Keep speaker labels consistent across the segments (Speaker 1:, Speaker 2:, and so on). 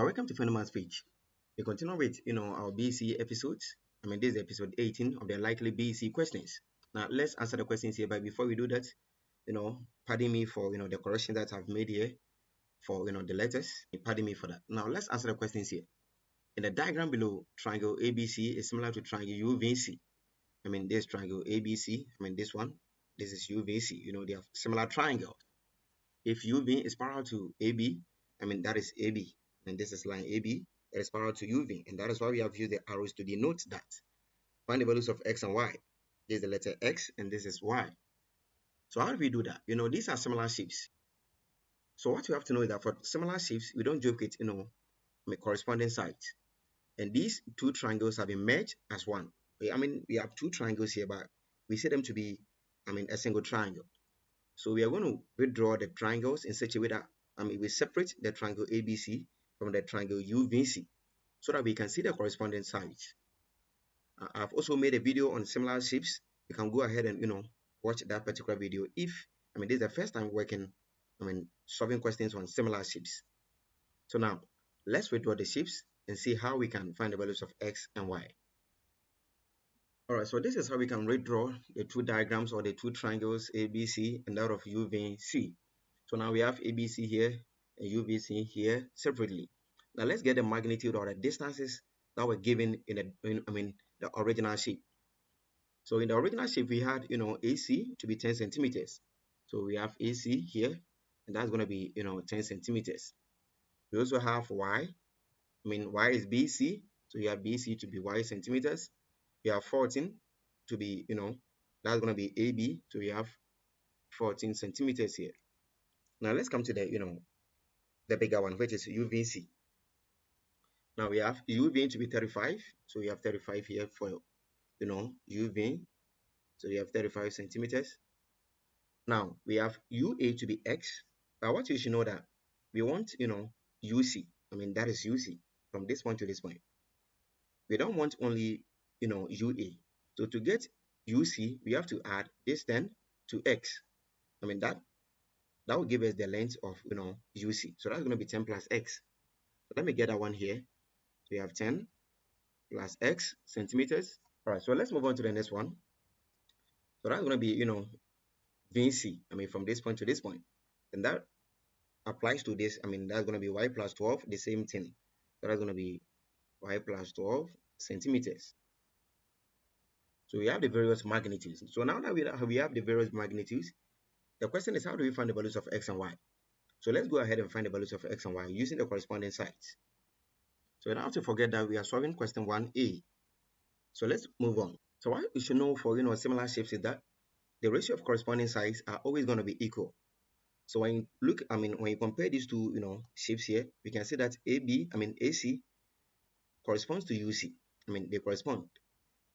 Speaker 1: So welcome to FUNNYMATH page. We continue with our BECE episodes. This is episode 18 of the likely BECE questions. Now let's answer the questions here. But before we do that, pardon me for the correction that I've made here for the letters. Pardon me for that. Now let's answer the questions here. In the diagram below, triangle ABC is similar to triangle UVC. This triangle ABC. This one. This is UVC. They have similar triangles. If UV is parallel to AB, that is AB, and this is line AB that is parallel to UV, and that is why we have used the arrows to denote that. Find the values of X and Y. This is the letter X, and this is Y. So how do we do that? These are similar shapes. So what you have to know is that for similar shapes, we don't joke with, corresponding sides. And these two triangles have been merged as one. We have two triangles here, but we see them to be, a single triangle. So we are going to withdraw the triangles in such a way that we separate the triangle ABC from the triangle UVC so that we can see the corresponding sides. I've also made a video on similar shapes. You can go ahead and watch that particular video if this is the first time working solving questions on similar shapes. So now let's withdraw the shapes and see how we can find the values of X and Y. Alright, so this is how we can redraw the two diagrams or the two triangles ABC and that of UVC. So now we have ABC here and UVC here separately. Now let's get the magnitude or the distances that were given in the original shape. So in the original shape we had AC to be 10 centimeters. So we have AC here and that's going to be 10 centimeters. We also have Y. Y is BC, so you have BC to be Y centimeters. We have 14 to be, that's going to be AB, so we have 14 centimeters here. Now let's come to the, the bigger one, which is UVC. Now we have UV to be 35, so we have 35 here for, UV, so we have 35 centimeters. Now we have UA to be X, but what you should know that we want, UC, that is UC, from this point to this point. We don't want only UA. So to get UC, we have to add this 10 to X. That will give us the length of UC. So that's going to be 10 plus X. So let me get that one here. So we have 10 plus X centimeters. All right, so let's move on to the next one. So that's going to be VC. From this point to this point. And that applies to this. That's going to be Y plus 12, the same thing. So that's going to be Y plus 12 centimeters. So we have the various magnitudes. So now that we have the various magnitudes, the question is how do we find the values of X and Y? So let's go ahead and find the values of X and Y using the corresponding sides. So you don't have to forget that we are solving question 1A. So let's move on. So what you should know for similar shapes is that the ratio of corresponding sides are always going to be equal. So when you look, when you compare these two shapes here, we can see that AC corresponds to UC. They correspond.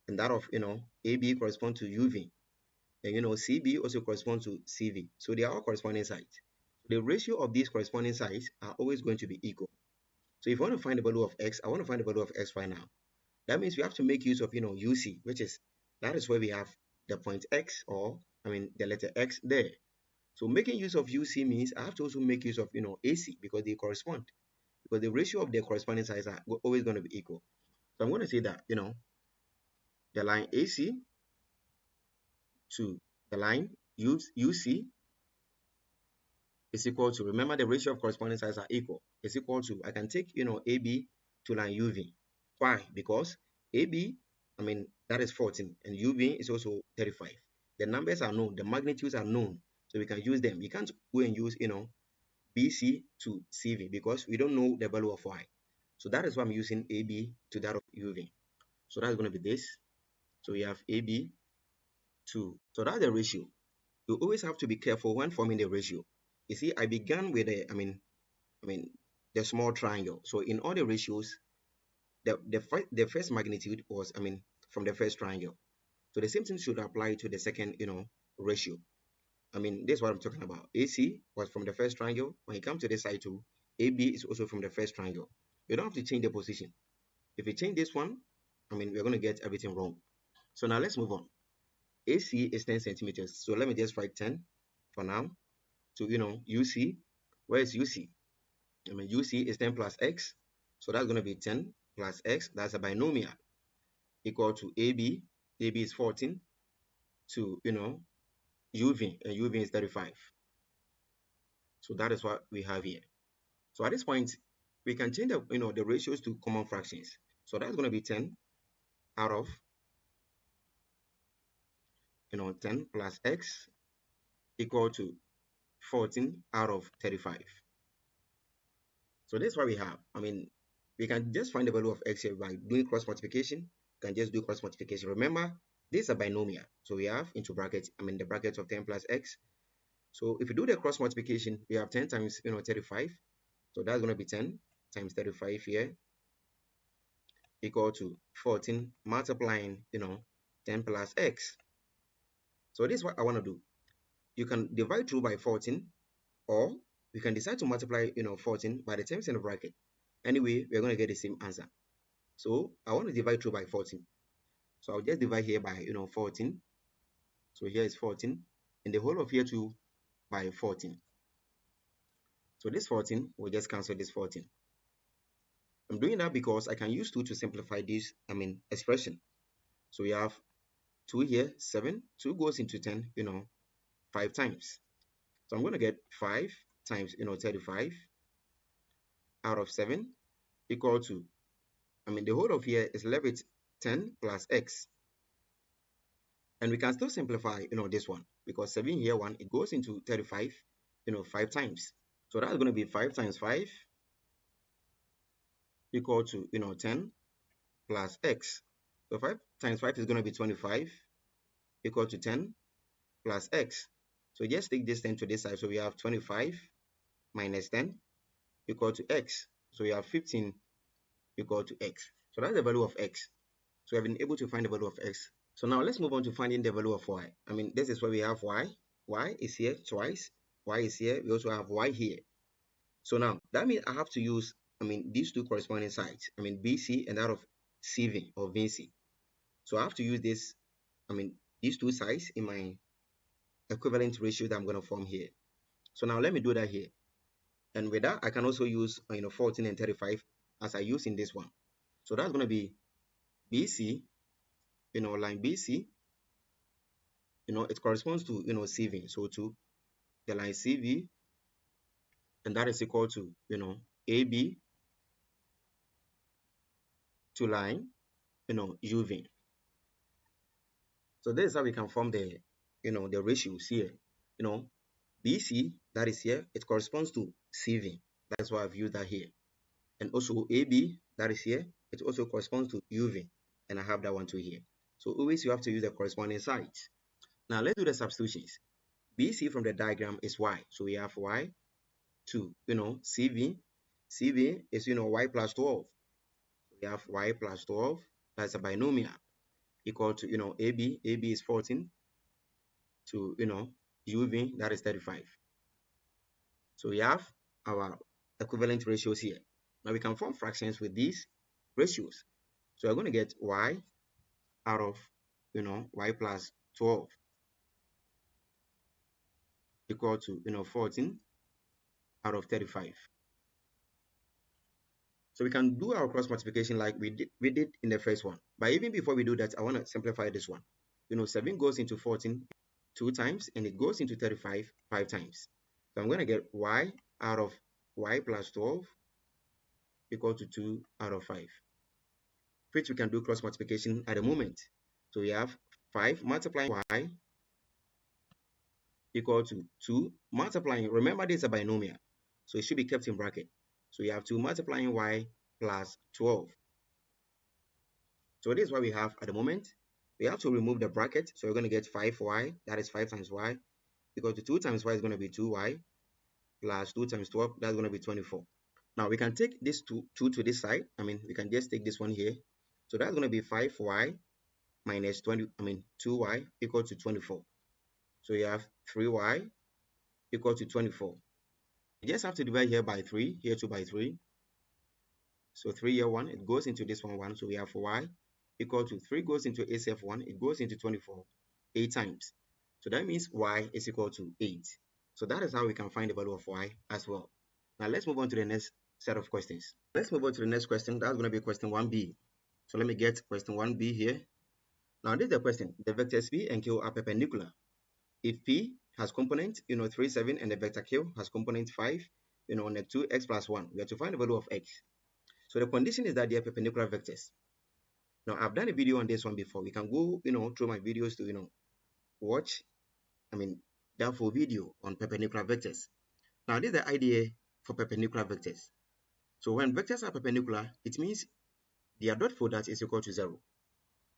Speaker 1: And that of AB corresponds to UV. And CB also corresponds to CV. So they are all corresponding sides. The ratio of these corresponding sides are always going to be equal. So if I want to find the value of X, I want to find the value of X right now. That means we have to make use of UC, that is where we have the point X or the letter X there. So making use of UC means I have to also make use of AC because they correspond. Because the ratio of their corresponding sides are always going to be equal. So I'm going to say that the line AC to the line UC is equal to, remember the ratio of corresponding sides are equal, is equal to, I can take AB to line UV. Why? Because AB, that is 14 and UV is also 35. The numbers are known, the magnitudes are known, so we can use them. We can't go and use BC to CV because we don't know the value of Y. So that is why I'm using AB to that of UV. So that's going to be this. So we have AB to, so that's the ratio. You always have to be careful when forming the ratio. You see, I began with the small triangle. So in all the ratios, the first magnitude was from the first triangle. So the same thing should apply to the second ratio. This is what I'm talking about. AC was from the first triangle. When you come to this side too, AB is also from the first triangle. You don't have to change the position. If you change this one, we're going to get everything wrong. So now let's move on. AC is 10 centimeters. So let me just write 10 for now. So UC, where is UC? UC is 10 plus X. So that's going to be 10 plus x, that's a binomial, equal to AB. AB is 14 to, UV, and UV is 35. So that is what we have here. So at this point, we can change the ratios to common fractions. So that's going to be 10 out of 10 plus x equal to 14 out of 35. So that's what we have. We can just find the value of x here by doing cross multiplication. You can just do cross multiplication. Remember, this is a binomial. So we have into brackets, the brackets of 10 plus x. So if you do the cross multiplication, we have 10 times 35. So that's going to be 10 times 35 here equal to 14 multiplying 10 plus x. So this is what I want to do. You can divide through by 14, or we can decide to multiply 14 by the terms in the bracket. Anyway, we're going to get the same answer. So I want to divide through by 14. So I'll just divide here by 14. So here is 14, and the whole of here too by 14. So this 14 will just cancel this 14. I'm doing that because I can use 2 to simplify this expression. So we have 2 here, 7. 2 goes into 10 5 times. So I'm going to get 5 times 35 out of 7 equal to, the whole of here is left with 10 plus x. And we can still simplify this one, because 7 here, 1, it goes into 35 5 times. So that's going to be 5 times 5 equal to 10 plus x. So 5 times 5 is going to be 25 equal to 10 plus x. So just take this 10 to this side. So we have 25 minus 10 equal to x. So we have 15 equal to x. So that's the value of x. So we have been able to find the value of x. So now let's move on to finding the value of y. This is where we have y. Y is here twice. Y is here. We also have y here. So now that means I have to use these two corresponding sides. BC and that of CV or VC. So I have to use this these two sides in my equivalent ratio that I'm going to form here. So now let me do that here. And with that, I can also use 14 and 35 as I use in this one. So that's going to be BC, line BC, it corresponds to CV. So to the line CV, and that is equal to AB to line UV. So this is how we can form the the ratios here. BC, that is here, it corresponds to CV. That's why I've used that here. And also AB, that is here, it also corresponds to UV. And I have that one too here. So always you have to use the corresponding sides. Now let's do the substitutions. BC from the diagram is Y. So we have Y to CV. CV is Y plus 12. We have Y plus 12. That's a binomial equal to AB. AB is 14 to UV, that is 35. So we have our equivalent ratios here. Now we can form fractions with these ratios. So we're going to get y out of y plus 12 equal to 14 out of 35. So we can do our cross multiplication like we did in the first one. But even before we do that, I want to simplify this one. 7 goes into 14 2 times, and it goes into 35 5 times. So I'm going to get y out of y plus 12 equal to 2 out of 5, which we can do cross multiplication at the moment. So we have 5 multiplying y equal to 2 multiplying, remember this is a binomial, so it should be kept in bracket. So we have 2 multiplying y plus 12. So this is what we have at the moment. We have to remove the bracket, so we're going to get 5y, that is 5 times y, equal to 2 times y is going to be 2y, plus 2 times 12, that's going to be 24. Now we can take this 2 to this side. We can just take this one here. So that's going to be 5y minus 2y equal to 24. So you have 3y equal to 24. You just have to divide here by 3, here 2 by 3. So 3 here 1, it goes into this one 1. So we have y equal to 3 goes into SF1, it goes into 24 8 times. So that means y is equal to 8. So that is how we can find the value of y as well. Now let's move on to the next set of questions. Let's move on to the next question. That's going to be question 1b. So let me get question 1b here. Now this is the question. The vectors P and Q are perpendicular. If P has component, 3, 7, and the vector Q has component 5, neg 2x plus 1, we have to find the value of x. So the condition is that they are perpendicular vectors. Now I've done a video on this one before. We can go, through my videos to, watch, that full video on perpendicular vectors. Now this is the idea for perpendicular vectors. So when vectors are perpendicular, it means their dot product is equal to 0.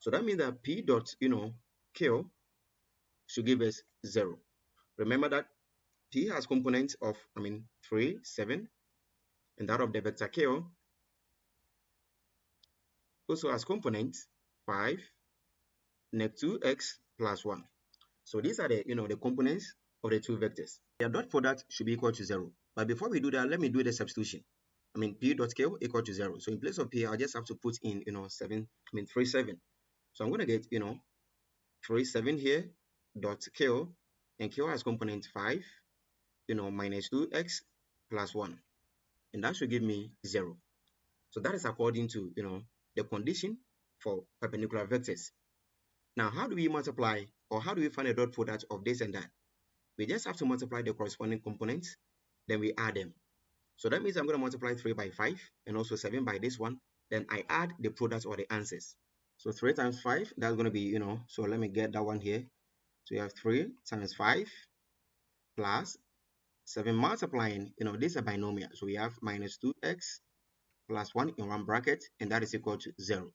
Speaker 1: So that means that P dot, Q should give us 0. Remember that P has components of, 3, 7, and that of the vector Q also has components 5, neg 2x plus 1. So these are the, the components of the two vectors. Their dot product should be equal to 0. But before we do that, let me do the substitution. P dot Q equal to 0. So in place of P, I'll just have to put in, 3, 7. So I'm going to get, 3, 7 here, dot Q, and Q has component 5, minus 2x plus 1. And that should give me 0. So that is according to, the condition for perpendicular vectors. Now, how do we multiply, or how do we find a dot product of this and that? We just have to multiply the corresponding components, then we add them. So that means I'm going to multiply 3 by 5 and also 7 by this one. Then I add the product or the answers. So 3 times 5, that's going to be, so let me get that one here. So you have 3 times 5 plus 7 multiplying, this is a binomial. So we have minus 2x plus 1 in one bracket, and that is equal to 0.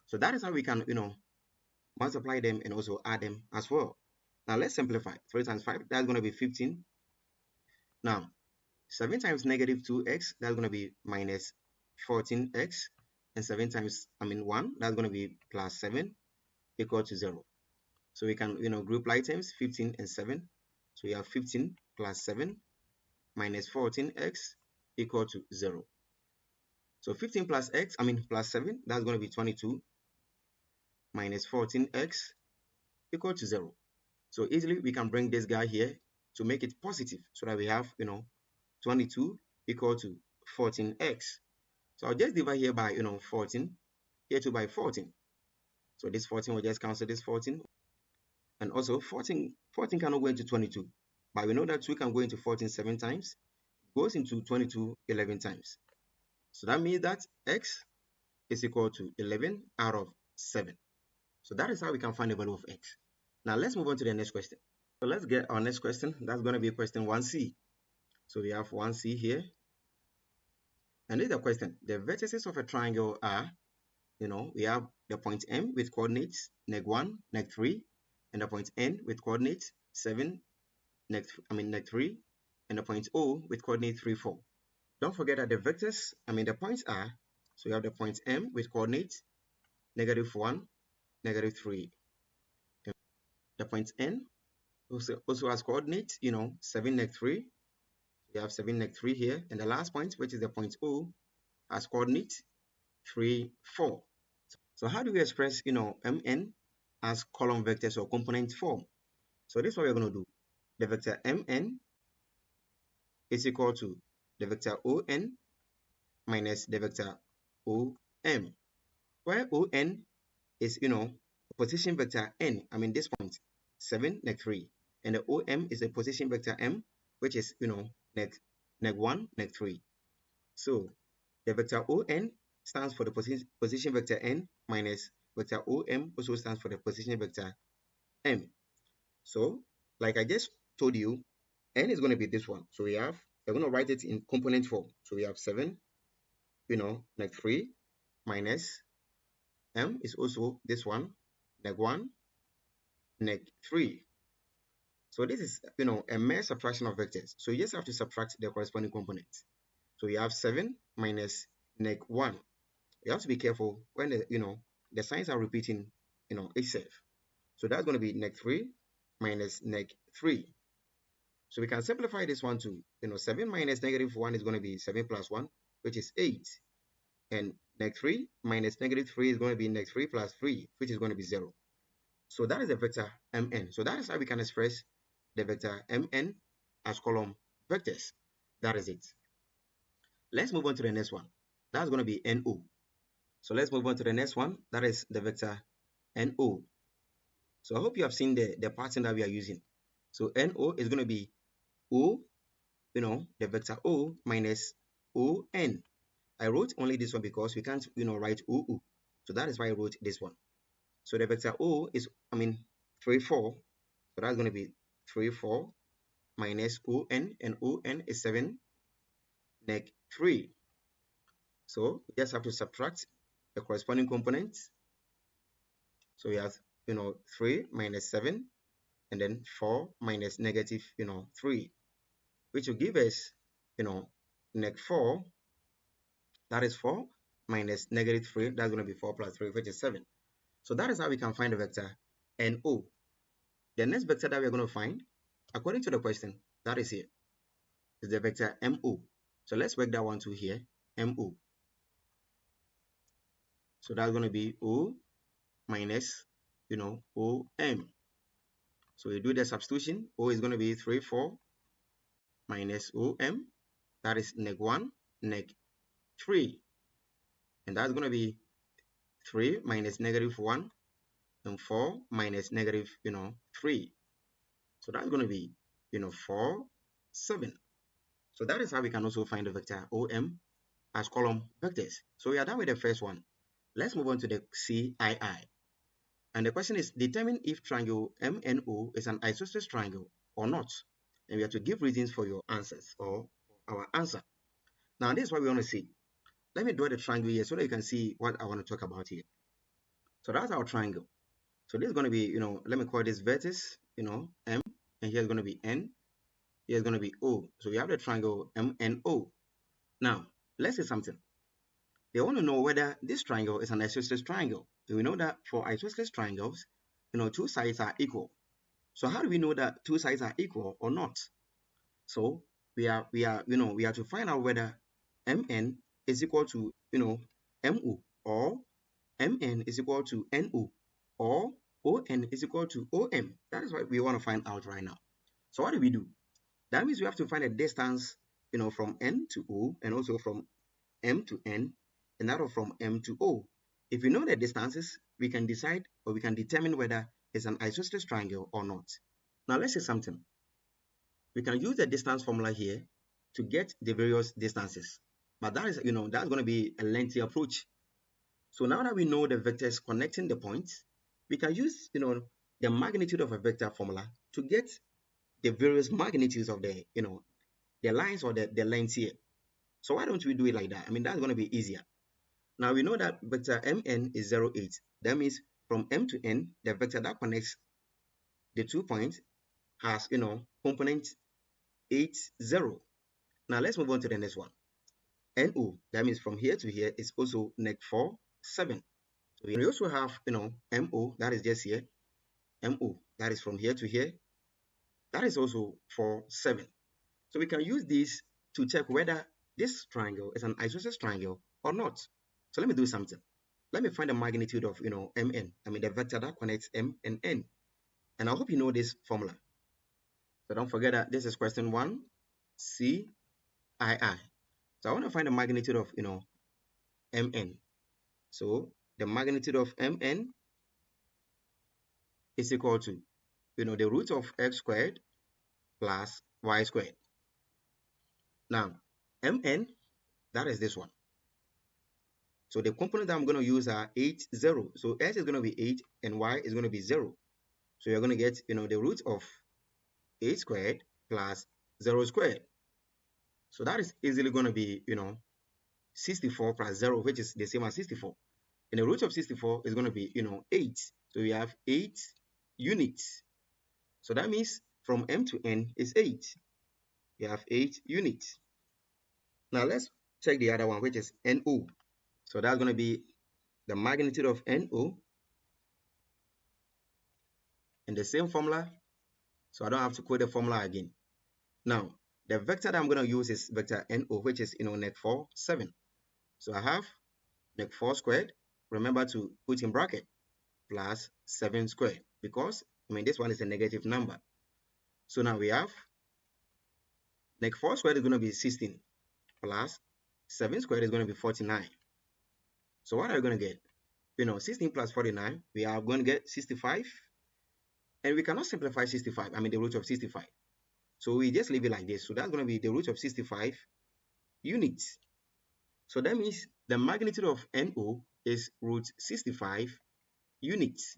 Speaker 1: So that is how we can, multiply them and also add them as well. Now let's simplify. 3 times 5, that's going to be 15. Now, 7 times negative 2x, that's going to be minus 14x. And 7 times, 1, that's going to be plus 7 equal to 0. So we can, group items 15 and 7. So we have 15 plus 7 minus 14x equal to 0. So 15 plus x, plus 7, that's going to be 22 minus 14x equal to 0. So easily we can bring this guy here to make it positive so that we have, 22 equal to 14x. So I'll just divide here by, 14, here 2 by 14. So this 14 will just cancel this 14. And also 14 cannot go into 22. But we know that 2 can go into 14 7 times. It goes into 22 11 times. So that means that x is equal to 11 out of 7. So that is how we can find the value of x. Now let's move on to the next question. So let's get our next question. That's going to be question 1c. So we have 1c here. And this is the question. The vertices of a triangle are, we have the point M with coordinates neg 1, neg 3, and the point N with coordinates 7, neg 3, and the point O with coordinate 3, 4. Don't forget that the vectors, the points are, so we have the point M with coordinates -1, -3. And the point N also has coordinates, 7, neg 3. We have 7, neg 3 here. And the last point, which is the point O, has coordinates 3, 4. So how do we express, Mn as column vectors or component form? So this is what we're going to do. The vector Mn is equal to the vector On minus the vector Om, where On is, position vector N, this point, 7, neg 3. And the Om is a position vector M, which is, neg 1, neg 3. So the vector On stands for the position vector N minus vector Om also stands for the position vector M. So, like I just told you, N is going to be this one. So we're going to write it in component form. So we have 7, neg 3 minus M is also this one, neg 1, neg 3. So this is, a mere subtraction of vectors. So you just have to subtract the corresponding components. So we have 7 minus neg 1. You have to be careful when the signs are repeating, itself. So that's going to be neg 3 minus neg 3. So we can simplify this one to, 7 minus -1 is going to be 7 plus 1, which is 8. And neg 3 minus -3 is going to be neg 3 plus 3, which is going to be 0. So that is the vector Mn. So that is how we can express the vector Mn as column vectors. That is it. Let's move on to the next one. That's going to be NO. So let's move on to the next one. That is the vector NO. So I hope you have seen the pattern that we are using. So NO is going to be O, the vector O minus ON. I wrote only this one because we can't, write OO. So that is why I wrote this one. So the vector O is, 3, 4. So that's going to be 3, 4 minus ON, and ON is 7, neg 3. So we just have to subtract the corresponding components. So we have, 3 minus 7, and then 4 minus negative, 3, which will give us, neg 4. That is 4 minus negative 3. That's going to be 4 plus 3, which is 7. So that is how we can find the vector NO. The next vector that we're going to find, according to the question, that is here, is the vector MO. So let's work that one to here, MO. So that's going to be O minus, OM. So we do the substitution. O is going to be 3, 4 minus OM. That is neg 1, neg 3. And that's going to be 3 minus negative 1 and 4 minus negative, 3. So that's going to be, 4, 7. So that is how we can also find the vector OM as column vectors. So we are done with the first one. Let's move on to the CII. And the question is, determine if triangle MNO is an isosceles triangle or not. And we have to give reasons for your answers or our answer. Now, this is what we want to see. Let me draw the triangle here so that you can see what I want to talk about here. So that's our triangle. So this is going to be, let me call this vertex, M, and here's going to be N, here's going to be O. So we have the triangle MNO. Now, let's say something. They want to know whether this triangle is an isosceles triangle. So we know that for isosceles triangles, two sides are equal. So how do we know that two sides are equal or not? So we have to find out whether MN is equal to, MO, or MN is equal to NO, or ON is equal to OM. That is what we want to find out right now. So what do we do? That means we have to find a distance, from N to O, and also from M to N, and that from M to O. If we know the distances, we can decide or we can determine whether it's an isosceles triangle or not. Now let's say something. We can use the distance formula here to get the various distances. But that is, that's going to be a lengthy approach. So now that we know the vectors connecting the points, we can use, the magnitude of a vector formula to get the various magnitudes of the, the lines or the lengths here. So why don't we do it like that? That's going to be easier. Now we know that vector Mn is 0, 8. That means from M to N, the vector that connects the 2 points has, component 8, 0. Now let's move on to the next one. NO, that means from here to here, is also neg 4, 7. So we also have, MO, that is just here. MO, that is from here to here. That is also 4, 7. So we can use this to check whether this triangle is an isosceles triangle or not. So let me do something. Let me find the magnitude of, MN. The vector that connects M and N. And I hope you know this formula. So don't forget that this is question 1, CII. So I want to find the magnitude of, MN. So the magnitude of MN is equal to, the root of x squared plus y squared. Now, MN, that is this one. So the component that I'm going to use are 8, 0. So x is going to be 8 and y is going to be 0. So you're going to get, the root of 8 squared plus 0 squared. So that is easily going to be, 64 plus 0, which is the same as 64. And the root of 64 is going to be, 8. So we have 8 units. So that means from M to N is 8. You have 8 units. Now let's check the other one, which is NO. So that's going to be the magnitude of NO. And the same formula. So I don't have to quote the formula again. Now, the vector that I'm going to use is vector NO, which is, neg 4, 7. So I have neg 4 squared. Remember to put in bracket plus 7 squared because, this one is a negative number. So now we have neg 4 squared is going to be 16 plus 7 squared is going to be 49. So what are we going to get? 16 plus 49, we are going to get 65. And we cannot simplify 65, I mean the root of 65. So we just leave it like this. So that's going to be the root of 65 units. So that means the magnitude of NO is root 65 units.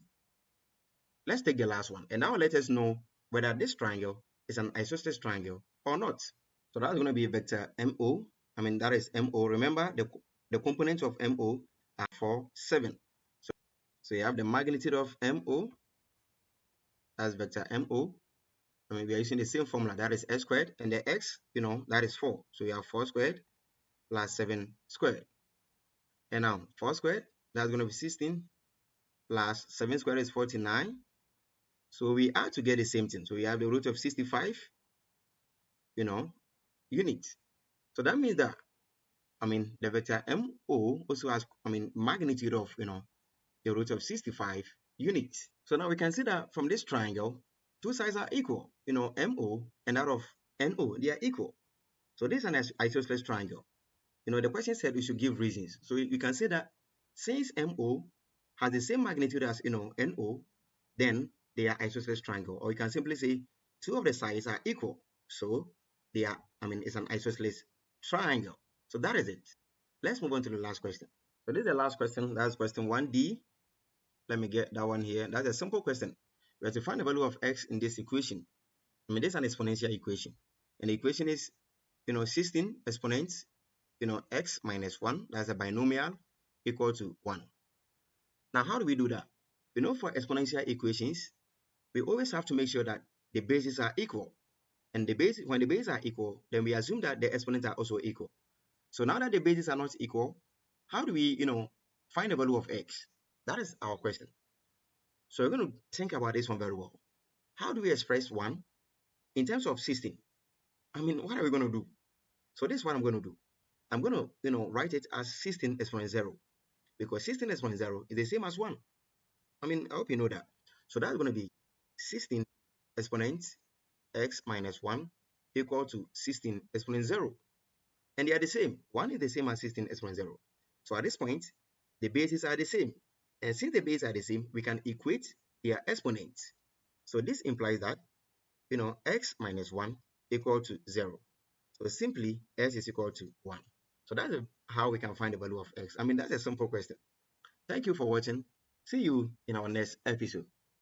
Speaker 1: Let's take the last one. And now let us know whether this triangle is an isosceles triangle or not. So that's going to be vector MO. I mean, that is MO. Remember, the components of MO are 4, 7. So you have the magnitude of MO as vector MO. I mean, we are using the same formula, that is S squared, and the X, that is 4. So you have 4 squared plus 7 squared. And now 4 squared, that's going to be 16 plus 7 squared is 49. So we add to get the same thing. So we have the root of 65, units. So that means that, the vector MO also has, magnitude of, the root of 65 units. So now we can see that from this triangle, two sides are equal. MO and that of NO, they are equal. So this is an isosceles triangle. The question said we should give reasons. So you can say that since MO has the same magnitude as, NO, then they are isosceles triangle. Or you can simply say two of the sides are equal. So they are, it's an isosceles triangle. So that is it. Let's move on to the last question. So this is the last question. That's question 1D. Let me get that one here. That's a simple question. We have to find the value of x in this equation. This is an exponential equation. And the equation is, 16 exponents, x minus 1. That's a binomial equal to 1. Now, how do we do that? For exponential equations, we always have to make sure that the bases are equal. And when the bases are equal, then we assume that the exponents are also equal. So now that the bases are not equal, how do we, find the value of x? That is our question. So we're going to think about this one very well. How do we express 1 in terms of 16? What are we going to do? So this is what I'm going to do. I'm going to, write it as 16 exponent 0, because 16 exponent 0 is the same as 1. I hope you know that. So that's going to be 16 exponent x minus 1 equal to 16 exponent 0. And they are the same. 1 is the same as 16 exponent 0. So at this point, the bases are the same. And since the bases are the same, we can equate their exponents. So this implies that, x minus 1 equal to 0. So simply, x is equal to 1. So that's how we can find the value of x. That's a simple question. Thank you for watching. See you in our next episode.